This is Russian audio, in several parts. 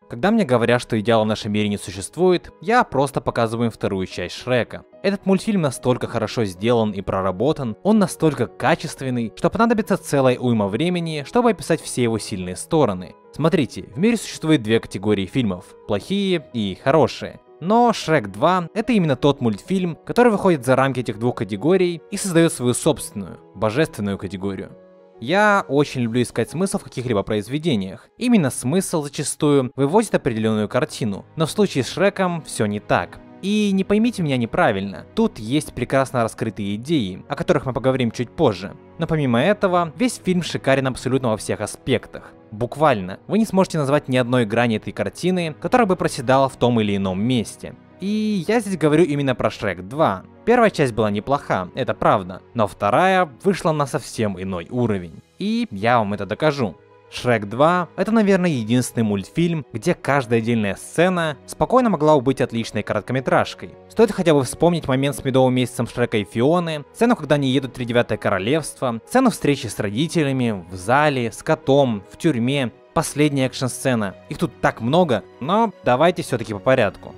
Когда мне говорят, что идеала в нашем мире не существует, я просто показываю им вторую часть Шрека. Этот мультфильм настолько хорошо сделан и проработан, он настолько качественный, что понадобится целая уйма времени, чтобы описать все его сильные стороны. Смотрите, в мире существует две категории фильмов – плохие и хорошие. Но Шрек 2 — это именно тот мультфильм, который выходит за рамки этих двух категорий и создает свою собственную, божественную категорию. Я очень люблю искать смысл в каких-либо произведениях. Именно смысл зачастую выводит определенную картину, но в случае с Шреком все не так. И не поймите меня неправильно, тут есть прекрасно раскрытые идеи, о которых мы поговорим чуть позже. Но помимо этого, весь фильм шикарен абсолютно во всех аспектах. Буквально, вы не сможете назвать ни одной грани этой картины, которая бы проседала в том или ином месте. И я здесь говорю именно про Шрек 2. Первая часть была неплоха, это правда, но вторая вышла на совсем иной уровень. И я вам это докажу. Шрек 2 — это, наверное, единственный мультфильм, где каждая отдельная сцена спокойно могла быть отличной короткометражкой. Стоит хотя бы вспомнить момент с медовым месяцем Шрека и Фионы, сцену, когда они едут в Тридевятое королевство, сцену встречи с родителями, в зале, с котом, в тюрьме, последняя экшн-сцена. Их тут так много, но давайте все-таки по порядку.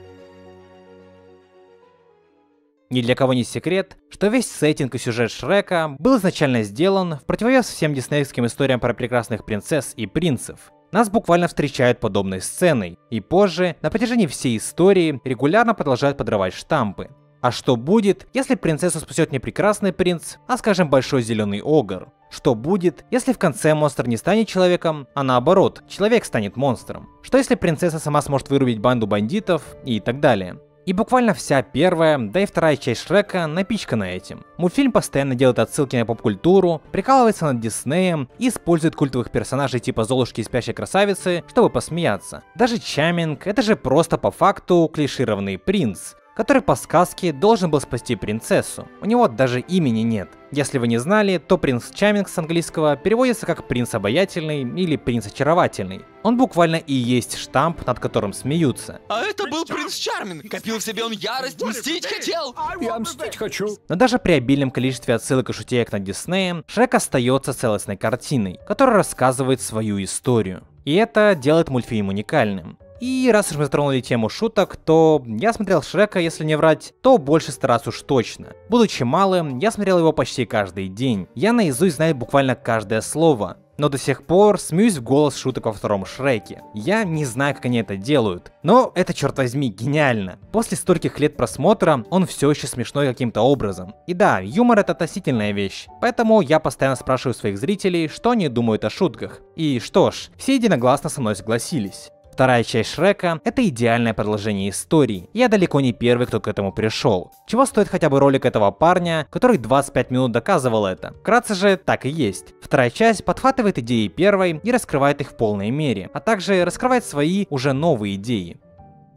Ни для кого не секрет, что весь сеттинг и сюжет Шрека был изначально сделан в противовес всем диснеевским историям про прекрасных принцесс и принцев. Нас буквально встречают подобной сценой, и позже, на протяжении всей истории, регулярно продолжают подрывать штампы. А что будет, если принцессу спасет не прекрасный принц, а, скажем, большой зеленый огр? Что будет, если в конце монстр не станет человеком, а наоборот, человек станет монстром? Что если принцесса сама сможет вырубить банду бандитов и так далее? И буквально вся первая, да и вторая часть Шрека напичкана этим. Мультфильм постоянно делает отсылки на поп-культуру, прикалывается над Диснеем и использует культовых персонажей типа Золушки и Спящей красавицы, чтобы посмеяться. Даже Чаминг — это же просто по факту клишированный принц, который по сказке должен был спасти принцессу. У него даже имени нет. Если вы не знали, то принц Чаминг с английского переводится как принц обаятельный или принц очаровательный. Он буквально и есть штамп, над которым смеются. А это был принц Чарминг. Копил в себе он ярость, мстить хотел. Я мстить хочу. Но даже при обильном количестве отсылок и шутеек над Диснеем, Шрек остается целостной картиной, которая рассказывает свою историю. И это делает мультфильм уникальным. И раз уж мы затронули тему шуток, то я смотрел Шрека, если не врать, то больше 100 раз уж точно. Будучи малым, я смотрел его почти каждый день. Я наизусть знаю буквально каждое слово. Но до сих пор смеюсь в голос шуток во втором Шреке. Я не знаю, как они это делают. Но это, черт возьми, гениально. После стольких лет просмотра он все еще смешной каким-то образом. И да, юмор — это относительная вещь. Поэтому я постоянно спрашиваю своих зрителей, что они думают о шутках. И что ж, все единогласно со мной согласились. Вторая часть Шрека — это идеальное продолжение истории. Я далеко не первый, кто к этому пришел. Чего стоит хотя бы ролик этого парня, который 25 минут доказывал это. Вкратце же, так и есть. Вторая часть подхватывает идеи первой и раскрывает их в полной мере, а также раскрывает свои уже новые идеи.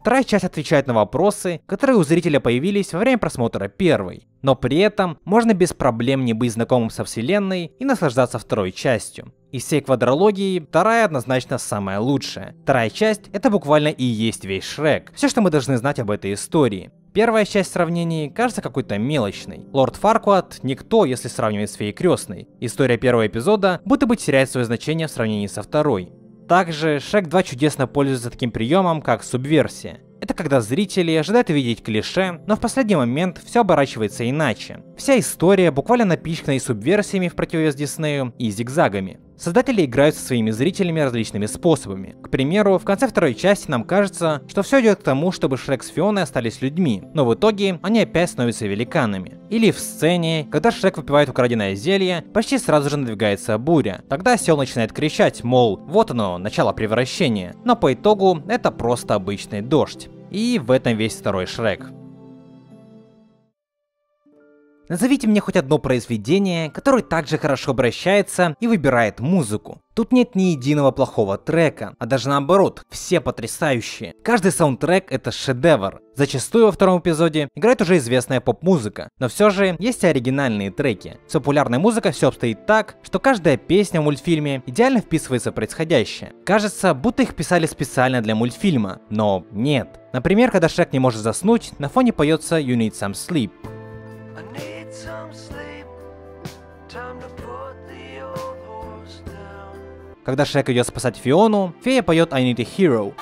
Вторая часть отвечает на вопросы, которые у зрителя появились во время просмотра первой. Но при этом можно без проблем не быть знакомым со вселенной и наслаждаться второй частью. Из всей квадрологии, вторая однозначно самая лучшая. Вторая часть — это буквально и есть весь Шрек. Все, что мы должны знать об этой истории. Первая часть в сравнении кажется какой-то мелочной. Лорд Фаркуат — никто, если сравнивать с Феей Крестной. История первого эпизода будто бы теряет свое значение в сравнении со второй. Также Шрек 2 чудесно пользуется таким приемом, как субверсия. Это когда зрители ожидают увидеть клише, но в последний момент все оборачивается иначе. Вся история буквально напичкана и субверсиями в противовес Диснею, и зигзагами. Создатели играют со своими зрителями различными способами. К примеру, в конце второй части нам кажется, что все идет к тому, чтобы Шрек с Фионой остались людьми, но в итоге они опять становятся великанами. Или в сцене, когда Шрек выпивает украденное зелье, почти сразу же надвигается буря. Тогда осел начинает кричать, мол, вот оно, начало превращения. Но по итогу это просто обычный дождь. И в этом весь второй Шрек. Назовите мне хоть одно произведение, которое также хорошо обращается и выбирает музыку. Тут нет ни единого плохого трека, а даже наоборот, все потрясающие. Каждый саундтрек — это шедевр. Зачастую во втором эпизоде играет уже известная поп-музыка, но все же есть и оригинальные треки. С популярной музыкой все обстоит так, что каждая песня в мультфильме идеально вписывается в происходящее. Кажется, будто их писали специально для мультфильма, но нет. Например, когда Шрек не может заснуть, на фоне поется You Need Some Sleep. Когда Шрек идет спасать Фиону, фея поет I Need a Hero.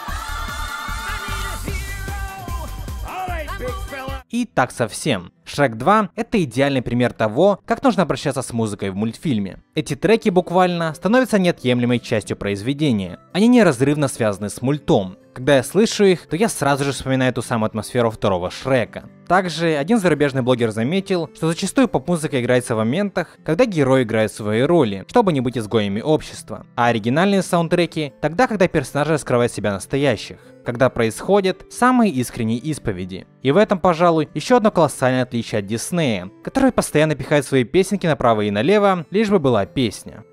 И так совсем. Шрек 2 — это идеальный пример того, как нужно обращаться с музыкой в мультфильме. Эти треки буквально становятся неотъемлемой частью произведения. Они неразрывно связаны с мультом. Когда я слышу их, то я сразу же вспоминаю ту самую атмосферу второго Шрека. Также один зарубежный блогер заметил, что зачастую поп-музыка играется в моментах, когда герои играют свои роли, чтобы не быть изгоями общества. А оригинальные саундтреки — тогда, когда персонажи раскрывают себя настоящих, когда происходят самые искренние исповеди. И в этом, пожалуй, еще одно колоссальное отличие от Диснея, который постоянно пихает свои песенки направо и налево, лишь бы была песня.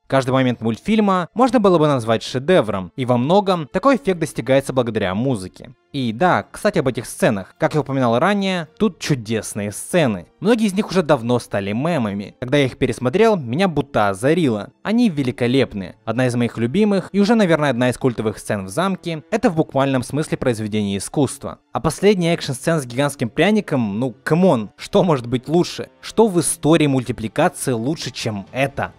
Каждый момент мультфильма можно было бы назвать шедевром, и во многом такой эффект достигается благодаря музыке. И да, кстати, об этих сценах. Как я упоминал ранее, тут чудесные сцены. Многие из них уже давно стали мемами. Когда я их пересмотрел, меня будто озарило. Они великолепны. Одна из моих любимых, и уже, наверное, одна из культовых сцен в замке, это в буквальном смысле произведение искусства. А последняя экшн-сцена с гигантским пряником, ну камон, что может быть лучше? Что в истории мультипликации лучше, чем это?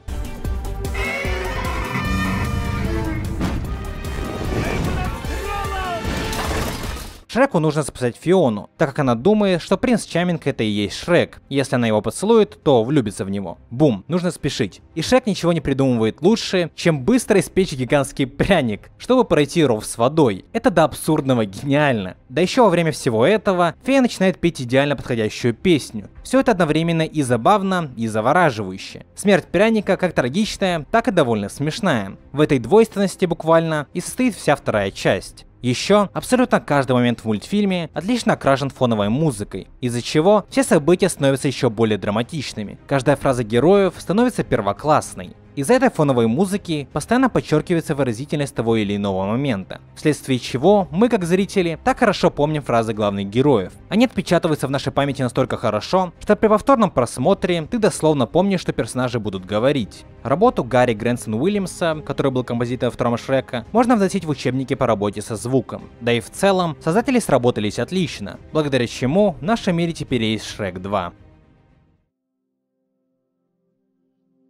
Шреку нужно спасать Фиону, так как она думает, что принц Чарминг это и есть Шрек. Если она его поцелует, то влюбится в него. Бум, нужно спешить. И Шрек ничего не придумывает лучше, чем быстро испечь гигантский пряник, чтобы пройти ров с водой. Это до абсурдного гениально. Да еще во время всего этого фея начинает петь идеально подходящую песню. Все это одновременно и забавно, и завораживающе. Смерть пряника как трагичная, так и довольно смешная. В этой двойственности буквально и состоит вся вторая часть. Еще абсолютно каждый момент в мультфильме отлично окрашен фоновой музыкой, из-за чего все события становятся еще более драматичными. Каждая фраза героев становится первоклассной. Из-за этой фоновой музыки постоянно подчеркивается выразительность того или иного момента, вследствие чего мы, как зрители, так хорошо помним фразы главных героев. Они отпечатываются в нашей памяти настолько хорошо, что при повторном просмотре ты дословно помнишь, что персонажи будут говорить. Работу Гарри Грэнсон Уильямса, который был композитором второго Шрека, можно вносить в учебники по работе со звуком. Да и в целом, создатели сработались отлично, благодаря чему в нашем мире теперь есть Шрек 2.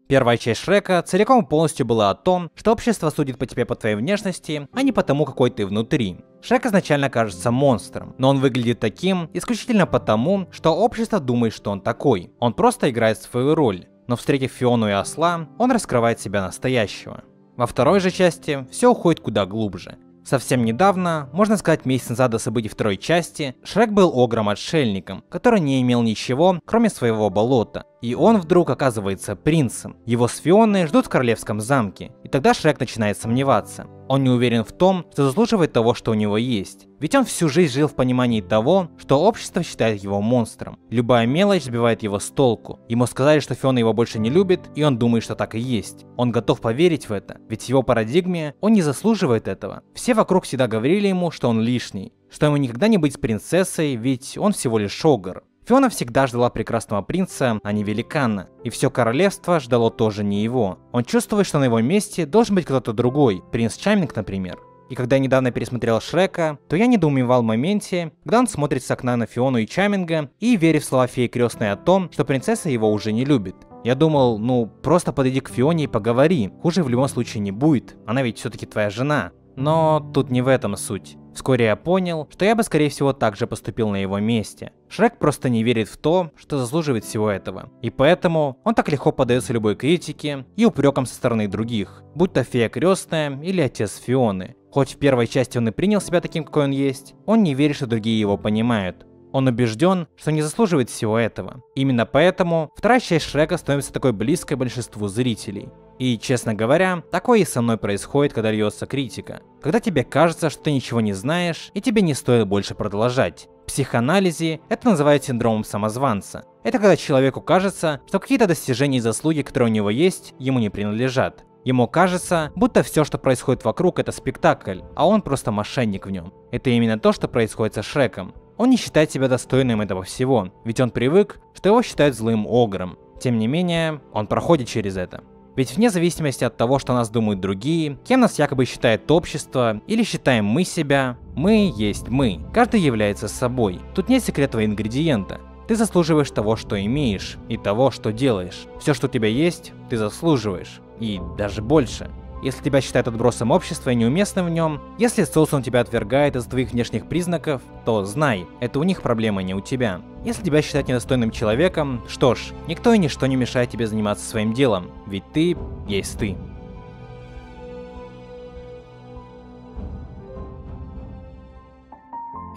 Первая часть Шрека целиком и полностью была о том, что общество судит по тебе по твоей внешности, а не по тому, какой ты внутри. Шрек изначально кажется монстром, но он выглядит таким исключительно потому, что общество думает, что он такой. Он просто играет свою роль, но встретив Фиону и осла, он раскрывает себя настоящего. Во второй же части все уходит куда глубже. Совсем недавно, можно сказать месяц назад до событий второй части, Шрек был огром-отшельником, который не имел ничего, кроме своего болота. И он вдруг оказывается принцем. Его с Фионой ждут в королевском замке. И тогда Шрек начинает сомневаться. Он не уверен в том, что заслуживает того, что у него есть. Ведь он всю жизнь жил в понимании того, что общество считает его монстром. Любая мелочь сбивает его с толку. Ему сказали, что Фиона его больше не любит, и он думает, что так и есть. Он готов поверить в это, ведь в его парадигме он не заслуживает этого. Все вокруг всегда говорили ему, что он лишний, что ему никогда не быть с принцессой, ведь он всего лишь огр. Фиона всегда ждала прекрасного принца, а не великана. И все королевство ждало тоже не его. Он чувствует, что на его месте должен быть кто-то другой, принц Чарминг, например. И когда я недавно пересмотрел Шрека, то я недоумевал в моменте, когда он смотрит с окна на Фиону и Чарминга и верит в слова феи крестной о том, что принцесса его уже не любит. Я думал, ну просто подойди к Фионе и поговори, хуже в любом случае не будет, она ведь все-таки твоя жена. Но тут не в этом суть. Вскоре я понял, что я бы скорее всего так же поступил на его месте. Шрек просто не верит в то, что заслуживает всего этого. И поэтому он так легко поддается любой критике и упрекам со стороны других, будь то фея крестная или отец Фионы. Хоть в первой части он и принял себя таким, какой он есть, он не верит, что другие его понимают. Он убежден, что не заслуживает всего этого. Именно поэтому вторая часть Шрека становится такой близкой большинству зрителей. И, честно говоря, такое и со мной происходит, когда льется критика. Когда тебе кажется, что ты ничего не знаешь, и тебе не стоит больше продолжать. В психоанализе это называют синдромом самозванца. Это когда человеку кажется, что какие-то достижения и заслуги, которые у него есть, ему не принадлежат. Ему кажется, будто все, что происходит вокруг, это спектакль, а он просто мошенник в нем. Это именно то, что происходит со Шреком. Он не считает себя достойным этого всего, ведь он привык, что его считают злым огром. Тем не менее, он проходит через это. Ведь вне зависимости от того, что о нас думают другие, кем нас якобы считает общество, или считаем мы себя, мы есть мы. Каждый является собой. Тут нет секретного ингредиента. Ты заслуживаешь того, что имеешь, и того, что делаешь. Все, что у тебя есть, ты заслуживаешь. И даже больше. Если тебя считают отбросом общества и неуместным в нем, если социум тебя отвергает из-за твоих внешних признаков, то знай, это у них проблема, не у тебя. Если тебя считают недостойным человеком, что ж, никто и ничто не мешает тебе заниматься своим делом, ведь ты есть ты.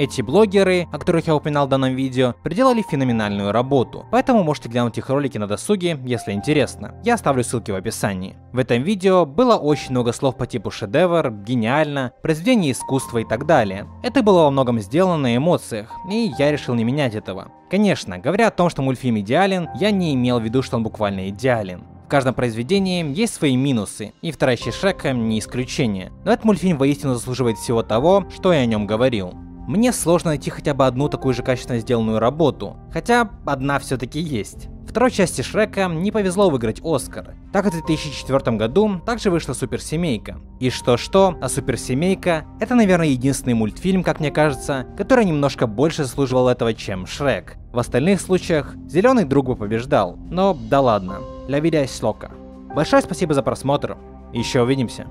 Эти блогеры, о которых я упоминал в данном видео, проделали феноменальную работу, поэтому можете глянуть их ролики на досуге, если интересно. Я оставлю ссылки в описании. В этом видео было очень много слов по типу шедевр, гениально, произведение искусства и так далее. Это было во многом сделано на эмоциях, и я решил не менять этого. Конечно, говоря о том, что мультфильм идеален, я не имел в виду, что он буквально идеален. В каждом произведении есть свои минусы, и вторая часть Шрека не исключение. Но этот мультфильм воистину заслуживает всего того, что я о нем говорил. Мне сложно найти хотя бы одну такую же качественно сделанную работу, хотя одна все-таки есть. Второй части Шрека не повезло выиграть Оскар, так как в 2004 году также вышла Суперсемейка. И что-что, а Суперсемейка — это, наверное, единственный мультфильм, как мне кажется, который немножко больше заслуживал этого, чем Шрек. В остальных случаях Зеленый друг бы побеждал, но да ладно, la vida es loca. Большое спасибо за просмотр, еще увидимся.